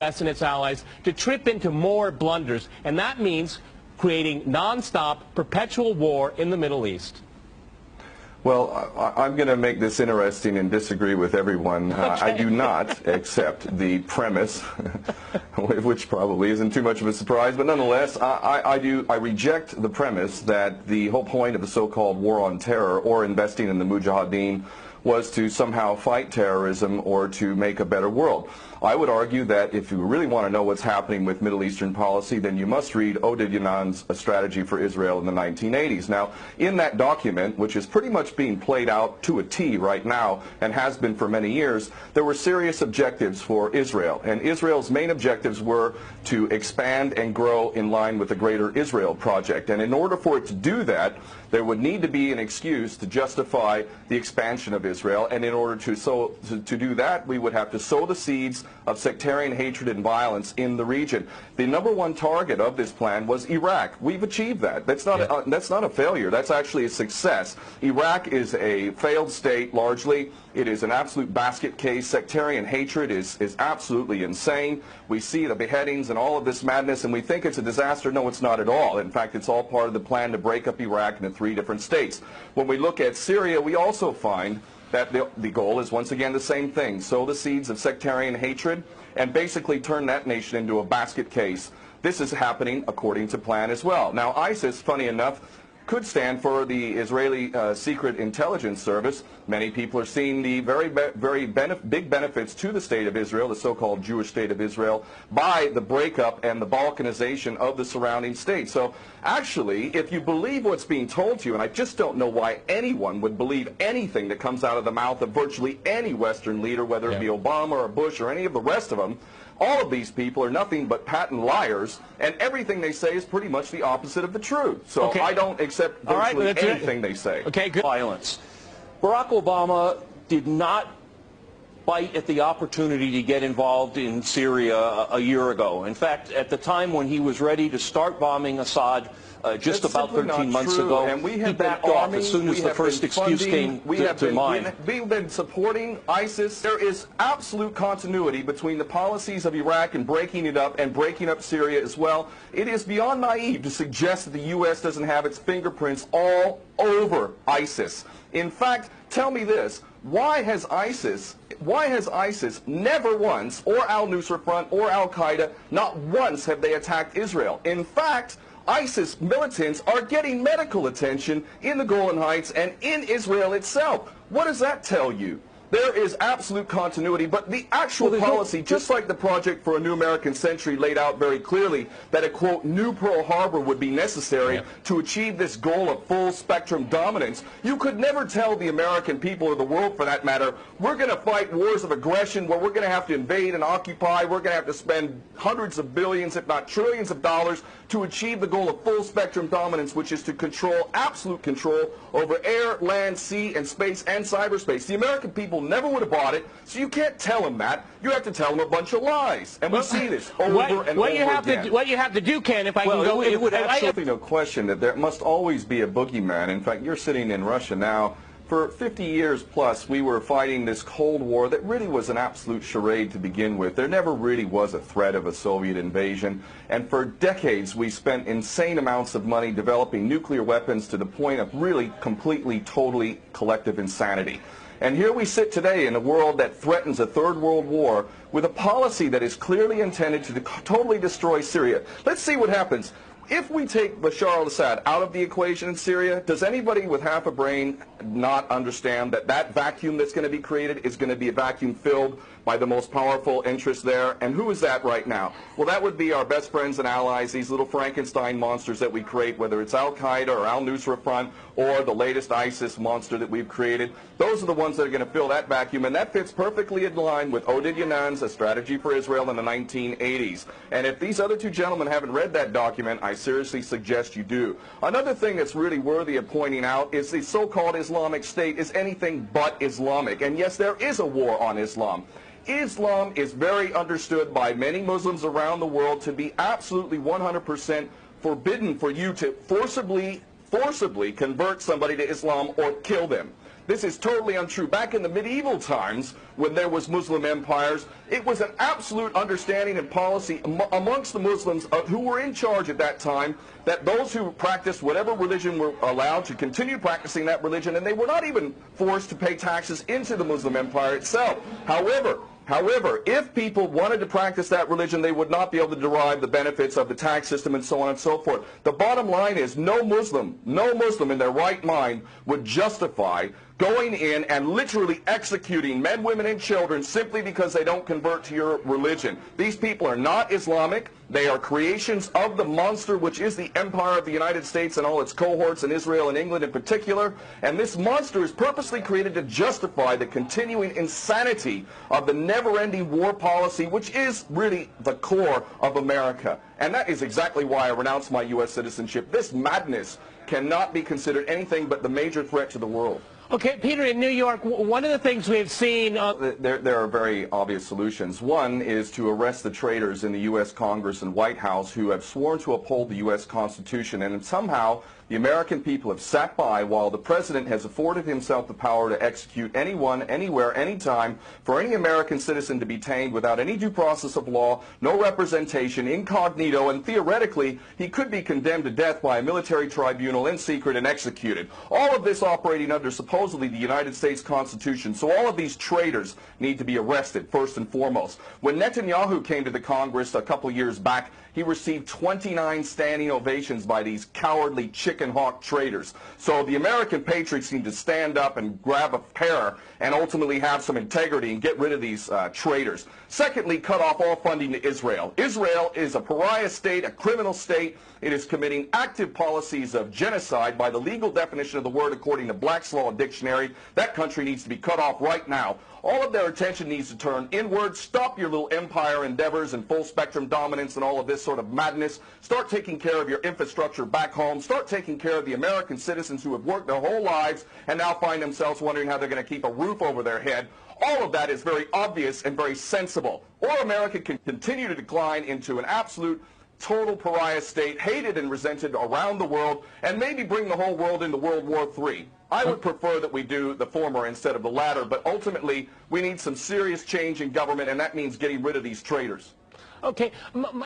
U.S. and its allies to trip into more blunders, and that means creating nonstop, perpetual war in the Middle East. Well, I'm going to make this interesting and disagree with everyone. Okay. I do not accept the premise, which probably isn't too much of a surprise, but nonetheless, I reject the premise that the whole point of the so-called war on terror or investing in the Mujahideen was to somehow fight terrorism or to make a better world. I would argue that if you really want to know what's happening with Middle Eastern policy, then you must read Oded Yanan's A Strategy for Israel in the 1980s. Now, in that document, which is pretty much being played out to a T right now and has been for many years, there were serious objectives for Israel. And Israel's main objectives were to expand and grow in line with the Greater Israel Project. And in order for it to do that, there would need to be an excuse to justify the expansion of Israel, and in order to do that, we would have to sow the seeds of sectarian hatred and violence in the region. The number one target of this plan was Iraq. We've achieved that. That's not a failure. That's actually a success. Iraq is a failed state largely. It is an absolute basket case. Sectarian hatred is absolutely insane. We see the beheadings and all of this madness, and we think it's a disaster. No, it's not at all. In fact, it's all part of the plan to break up Iraq into 3 different states. When we look at Syria, we also find that the goal is once again the same thing: sow the seeds of sectarian hatred and basically turn that nation into a basket case. This is happening according to plan as well. Now, ISIS, funny enough, could stand for the Israeli Secret Intelligence Service. Many people are seeing the very big benefits to the state of Israel, the so-called Jewish state of Israel, by the breakup and the balkanization of the surrounding states. So actually, if you believe what's being told to you, and I just don't know why anyone would believe anything that comes out of the mouth of virtually any Western leader, whether it be Obama or Bush or any of the rest of them, all of these people are nothing but patent liars, and everything they say is pretty much the opposite of the truth. So I don't accept virtually anything they say. Okay, good. Violence. Barack Obama did not bite at the opportunity to get involved in Syria a year ago. In fact, at the time when he was ready to start bombing Assad, just about 13 months ago, and he backed off as soon as the first excuse came to mind. We've been supporting ISIS. There is absolute continuity between the policies of Iraq and breaking it up and breaking up Syria as well. It is beyond naive to suggest that the U.S. doesn't have its fingerprints all over ISIS. In fact, tell me this: why has ISIS never once, or al-Nusra Front or al-Qaeda, not once have they attacked Israel? In fact, ISIS militants are getting medical attention in the Golan Heights and in Israel itself. What does that tell you? There is absolute continuity, but the actual policy, just like the Project for a New American Century laid out very clearly, that a, quote, new Pearl Harbor would be necessary to achieve this goal of full spectrum dominance. You could never tell the American people, or the world for that matter, we're going to fight wars of aggression where we're going to have to invade and occupy, we're going to have to spend hundreds of billions, if not trillions of dollars to achieve the goal of full spectrum dominance, which is to control, absolute control over air, land, sea, and space and cyberspace. The American people never would have bought it, so you can't tell them that. You have to tell them a bunch of lies. And we see this over and over again. What you have to do, Ken, if I can go... It would absolutely no question that there must always be a boogeyman. In fact, you're sitting in Russia now. For 50 years plus, we were fighting this Cold War that really was an absolute charade to begin with. There never really was a threat of a Soviet invasion. And for decades, we spent insane amounts of money developing nuclear weapons to the point of really completely, totally collective insanity. And here we sit today in a world that threatens a third world war with a policy that is clearly intended to totally destroy Syria. Let's see what happens. If we take Bashar al-Assad out of the equation in Syria, does anybody with half a brain not understand that that vacuum that's going to be created is going to be a vacuum filled by the most powerful interests there? And who is that right now? Well, that would be our best friends and allies, these little Frankenstein monsters that we create, whether it's al-Qaeda or al-Nusra Front or the latest ISIS monster that we've created. Those are the ones that are going to fill that vacuum, and that fits perfectly in line with Oded Yanan's A Strategy for Israel in the 1980s. And if these other two gentlemen haven't read that document, I seriously suggest you do. Another thing that's really worthy of pointing out is the so-called Islamic State is anything but Islamic. And yes, there is a war on Islam. Islam is very understood by many Muslims around the world to be absolutely 100% forbidden for you to forcibly convert somebody to Islam or kill them. This is totally untrue. Back in the medieval times, when there was Muslim empires, it was an absolute understanding and policy amongst the Muslims who were in charge at that time that those who practiced whatever religion were allowed to continue practicing that religion, and they were not even forced to pay taxes into the Muslim empire itself. However, if people wanted to practice that religion, they would not be able to derive the benefits of the tax system and so on and so forth. The bottom line is no Muslim in their right mind would justify going in and literally executing men, women, and children simply because they don't convert to your religion. These people are not Islamic. They are creations of the monster, which is the empire of the United States and all its cohorts in Israel and England in particular. And this monster is purposely created to justify the continuing insanity of the never-ending war policy, which is really the core of America. And that is exactly why I renounced my U.S. citizenship. This madness cannot be considered anything but the major threat to the world. Okay, Peter, in New York, one of the things we've seen... There are very obvious solutions. One is to arrest the traitors in the U.S. Congress and White House who have sworn to uphold the U.S. Constitution, and somehow the American people have sat by while the President has afforded himself the power to execute anyone, anywhere, anytime, for any American citizen to be detained without any due process of law, no representation, incognito, and theoretically he could be condemned to death by a military tribunal in secret and executed. All of this operating under supposedly the United States Constitution. So all of these traitors need to be arrested, first and foremost. When Netanyahu came to the Congress a couple years back, he received 29 standing ovations by these cowardly chicken hawk traitors. So the American patriots need to stand up and grab a pair and ultimately have some integrity and get rid of these traitors. Secondly, cut off all funding to Israel. Israel is a pariah state, a criminal state. It is committing active policies of genocide by the legal definition of the word according to Black's Law Dictionary. That country needs to be cut off right now. All of their attention needs to turn inward. Stop your little empire endeavors and full spectrum dominance and all of this sort of madness. Start taking care of your infrastructure back home. Start taking care of the American citizens who have worked their whole lives and now find themselves wondering how they're going to keep a roof over their head. All of that is very obvious and very sensible. Or America can continue to decline into an absolute total pariah state, hated and resented around the world, and maybe bring the whole world into World War III. I would prefer that we do the former instead of the latter, but ultimately we need some serious change in government, and that means getting rid of these traitors. Okay.